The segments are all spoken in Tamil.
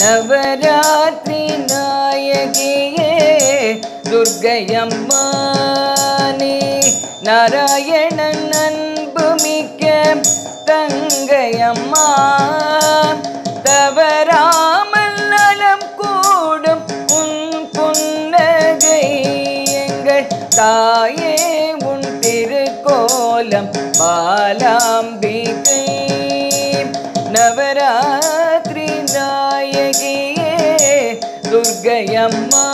நவராத்திரி நாயகியே துர்க்கையம்மா நீ நாராயணன் அன்புமிக்க தங்கையம்மா தவறாமல் நலம் கூடும் உன் புன்னகை எங்கள் தாயே உன் திருக்கோலம் பாலாம்பிகை நவராத்திரி நாயகியே துர்க்கையம்மா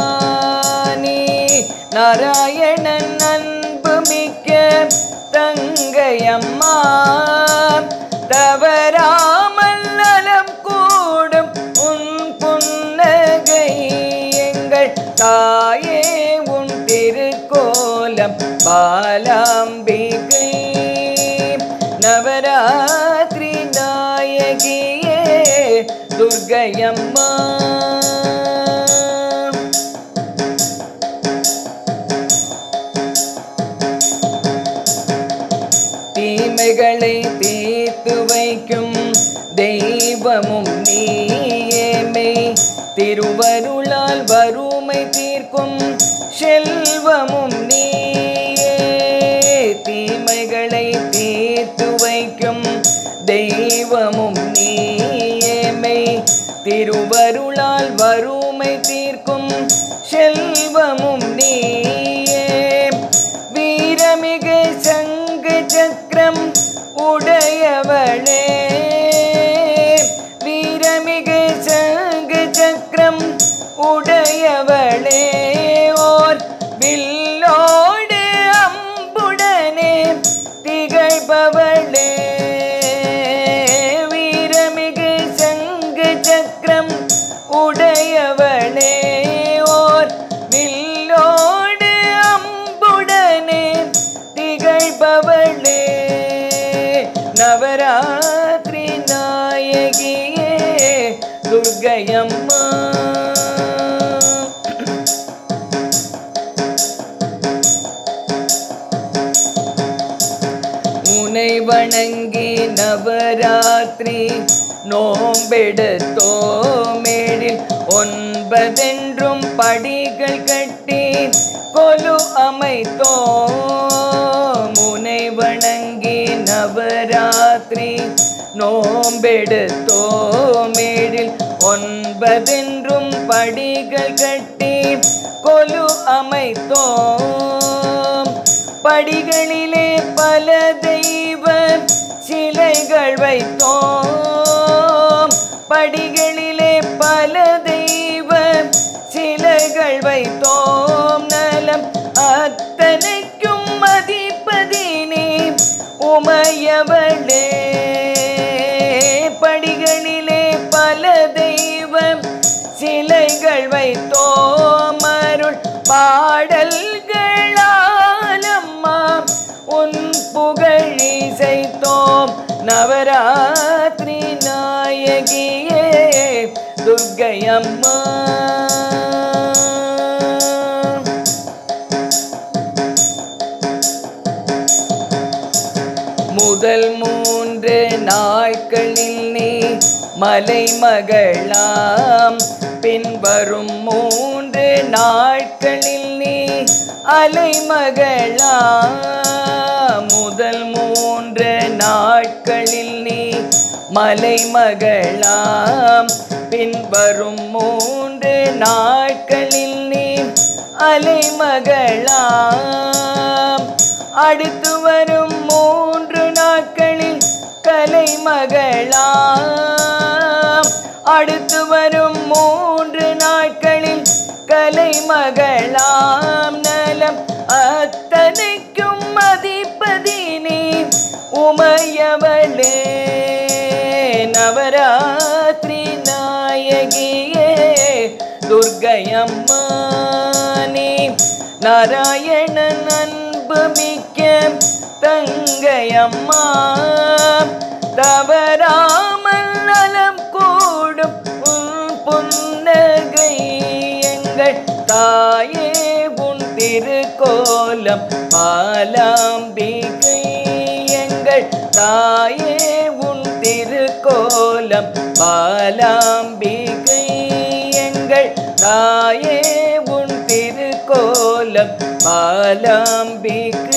நீ நாராயணன் அன்புமிக்க தங்கையம்மா தவறாமல் நலம் கூடும் உன் புன்னகை எங்கள் தாயே உன் திருக்கோலம் பாலாம்பிகை நவராத்திரி நாயகியே துர்க்கையம்மா தீமைகளை தீர்த்து வைக்கும் தெய்வமும் நீயேமை திருவருளால் வறுமை தீர்க்கும் செல்வமும் நீயே தீமைகளை தீர்த்து வைக்கும் தெய்வமும் நீயேமை திருவருளால் வறுமை தீர்க்கும் செல்வமும் நீயே வீரமிகு சங்கு சக்கரம் உடையவளே வீரமிகு சங்கு சக்கரம் உடையவளே ஓர் வில்லோடு அம்புடனே திகழ்பவளே வீரமிகு சங்கு சக்கரம் உடையவளே ஓர் வில்லோடு அம்புடனே திகழ்பவளே நவராத்திரி நாயகியே துர்க்கையம்மா உன்னை வணங்கி நவராத்திரி நோம்பெடுத்தோமேழில் 9 படிகள் கட்டி கொலு அமைத்தோம் உன்னை வணங்கி நவராத்திரி நோம்பெடுத்தோமேழில் 9 படிகள் கட்டி கொலு அமைத்தோம் படிகளிலே பல தெய்வ சிலைகள் வைத்தோம் படிகளிலே பல தெய்வ சிலைகள் வைத்தோம் நலம் அத்தனைக்கும் அதிபதினே உமையவளே படிகளிலே பல தெய்வ சிலைகள் வைத்தோம் அருள் பாடல்களாலம்மா உன் புகழிசைத்தோம் நவராத்திரி நாயகியே துர்க்கையம்மா முதல் 3 நாட்களில் நீ மலைமகளாம் பின்வரும் 3 நாட்களில் நீ அலைமகளாம் முதல் 3 நாட்களில் நீ மலைமகளாம் பின்வரும் 3 நாட்களில் நீ அலைமகளாம் அடுத்து வரும் 3 நாட்களில் கலைமகளாம் அடுத்து வரும் 3 நாட்களில் கலைமகளாம் நலம் அத்தனைக்கும் அதிபதினே உமையவளே நவராத்திரி நாயகியே துர்க்கையம்மா நீ நாராயணன் அன்புமிக்க தங்கையம்மா தவறாமல் நலம் கூடும் உன் புன்னகை எங்கள் தாயே உன் திருக்கோலம் பாலாம்பிகை எங்கள் தாயே உன் திருக்கோலம் பாலாம்பிகை தாயே உன் திருக்கோலம் பாலாம்பிக்கு